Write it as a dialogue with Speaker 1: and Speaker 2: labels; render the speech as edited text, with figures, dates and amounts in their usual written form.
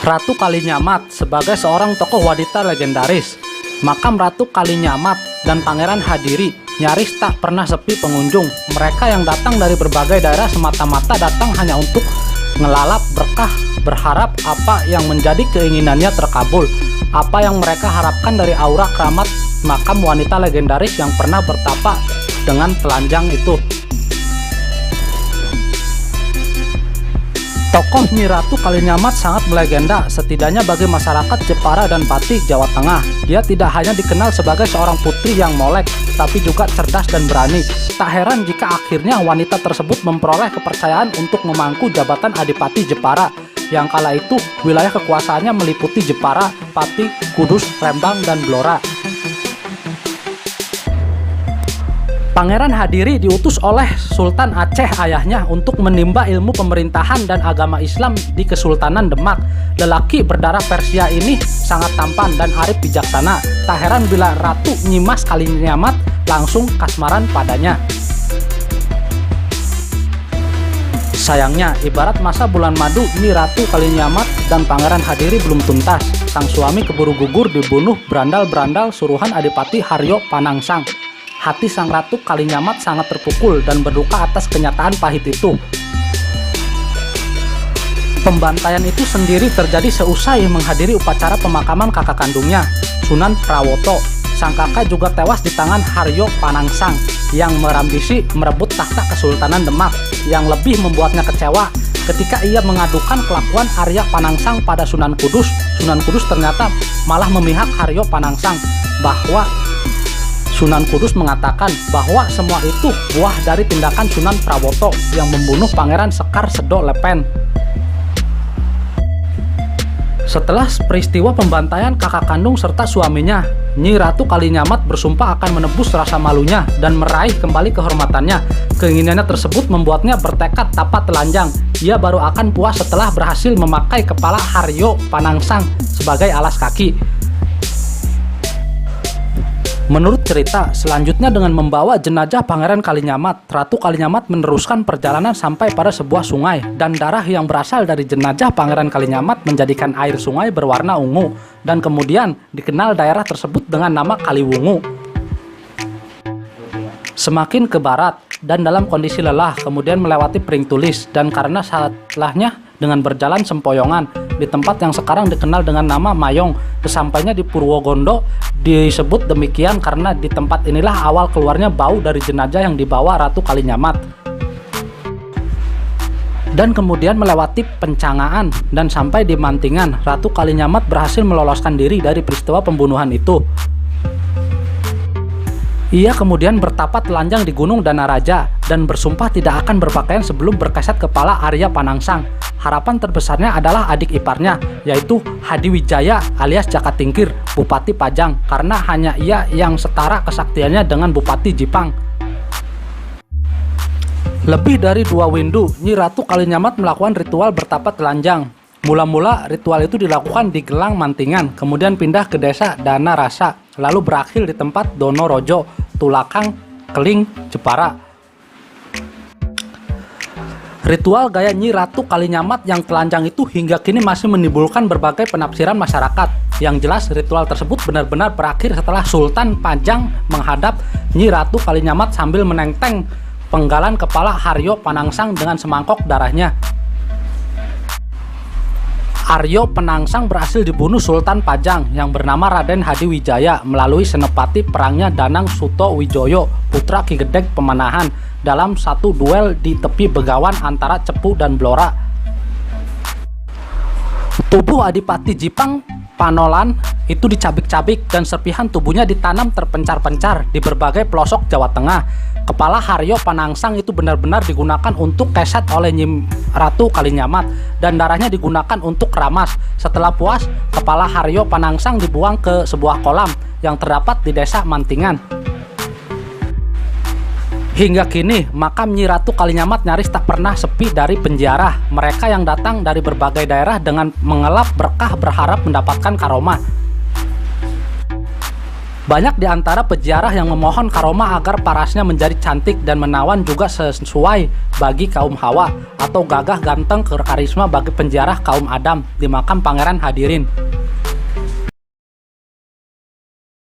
Speaker 1: Ratu Kalinyamat sebagai seorang tokoh wanita legendaris. Makam Ratu Kalinyamat dan Pangeran Hadiri nyaris tak pernah sepi pengunjung. Mereka yang datang dari berbagai daerah semata-mata datang hanya untuk ngelalap berkah, berharap apa yang menjadi keinginannya terkabul, apa yang mereka harapkan dari aura keramat makam wanita legendaris yang pernah bertapa dengan telanjang itu. Tokoh Nyi Ratu Kalinyamat sangat melegenda, setidaknya bagi masyarakat Jepara dan Pati, Jawa Tengah. Dia tidak hanya dikenal sebagai seorang putri yang molek, tapi juga cerdas dan berani. Tak heran jika akhirnya wanita tersebut memperoleh kepercayaan untuk memangku jabatan Adipati Jepara, yang kala itu wilayah kekuasaannya meliputi Jepara, Pati, Kudus, Rembang, dan Blora. Pangeran Hadiri diutus oleh Sultan Aceh ayahnya untuk menimba ilmu pemerintahan dan agama Islam di Kesultanan Demak. Lelaki berdarah Persia ini sangat tampan dan arif bijaksana. Tak heran bila Ratu Nyimas Kalinyamat langsung kasmaran padanya. Sayangnya, ibarat masa bulan madu, Nyi Ratu Kalinyamat dan Pangeran Hadiri belum tuntas. Sang suami keburu gugur dibunuh berandal-berandal suruhan Adipati Haryo Panangsang. Hati Sang Ratu Kalinyamat sangat terpukul dan berduka atas kenyataan pahit itu. Pembantaian itu sendiri terjadi seusai menghadiri upacara pemakaman kakak kandungnya, Sunan Prawoto. Sang kakak juga tewas di tangan Haryo Panangsang yang merambisi merebut tahta Kesultanan Demak. Yang lebih membuatnya kecewa ketika ia mengadukan kelakuan Arya Panangsang pada Sunan Kudus. Sunan Kudus ternyata malah memihak Haryo Panangsang, bahwa Sunan Kudus mengatakan bahwa semua itu buah dari tindakan Sunan Prawoto yang membunuh Pangeran Sekar Sedo Lepen. Setelah peristiwa pembantaian kakak kandung serta suaminya, Nyi Ratu Kalinyamat bersumpah akan menebus rasa malunya dan meraih kembali kehormatannya. Keinginannya tersebut membuatnya bertekad tanpa telanjang. Ia baru akan puas setelah berhasil memakai kepala Haryo Panangsang sebagai alas kaki. Menurut cerita, selanjutnya dengan membawa jenazah Pangeran Kalinyamat, Ratu Kalinyamat meneruskan perjalanan sampai pada sebuah sungai, dan darah yang berasal dari jenazah Pangeran Kalinyamat menjadikan air sungai berwarna ungu, dan kemudian dikenal daerah tersebut dengan nama Kaliwungu. Semakin ke barat, dan dalam kondisi lelah, kemudian melewati Pring Tulis, dan karena salahnya dengan berjalan sempoyongan di tempat yang sekarang dikenal dengan nama Mayong, sesampainya di Purwogondo. Disebut demikian karena di tempat inilah awal keluarnya bau dari jenazah yang dibawa Ratu Kalinyamat. Dan kemudian melewati Pencangaan dan sampai di Mantingan. Ratu Kalinyamat berhasil meloloskan diri dari peristiwa pembunuhan itu. Ia kemudian bertapa telanjang di Gunung Danaraja dan bersumpah tidak akan berpakaian sebelum berkeset kepala Arya Panangsang. Harapan terbesarnya adalah adik iparnya, yaitu Hadiwijaya alias Jaka Tingkir, Bupati Pajang, karena hanya ia yang setara kesaktiannya dengan Bupati Jipang. Lebih dari 2 windu, Nyi Ratu Kalinyamat melakukan ritual bertapa telanjang. Mula-mula ritual itu dilakukan di Gelang Mantingan, kemudian pindah ke desa Dana Rasa, lalu berakhir di tempat Donorojo, Tulakang, Keling, Jepara. Ritual gaya Nyi Ratu Kalinyamat yang telanjang itu hingga kini masih menimbulkan berbagai penafsiran masyarakat. Yang jelas ritual tersebut benar-benar berakhir setelah Sultan Pajang menghadap Nyi Ratu Kalinyamat sambil menenteng penggalan kepala Haryo Panangsang dengan semangkok darahnya. Aryo Panangsang berhasil dibunuh Sultan Pajang yang bernama Raden Hadiwijaya melalui senopati perangnya Danang Suto Wijoyo, putra Ki Gedeg Pemanahan, dalam satu duel di tepi Begawan antara Cepu dan Blora. Tubuh Adipati Jipang Panolan itu dicabik-cabik dan serpihan tubuhnya ditanam terpencar-pencar di berbagai pelosok Jawa Tengah. Kepala Haryo Panangsang itu benar-benar digunakan untuk keset oleh Nyi Ratu Kalinyamat dan darahnya digunakan untuk ramas. Setelah puas, kepala Haryo Panangsang dibuang ke sebuah kolam yang terdapat di desa Mantingan. Hingga kini, makam Nyi Ratu Kalinyamat nyaris tak pernah sepi dari penziarah. Mereka yang datang dari berbagai daerah dengan mengelap berkah berharap mendapatkan karomah. Banyak di antara peziarah yang memohon karomah agar parasnya menjadi cantik dan menawan juga sesuai bagi kaum Hawa, atau gagah ganteng karisma bagi penziarah kaum Adam di makam Pangeran Hadirin.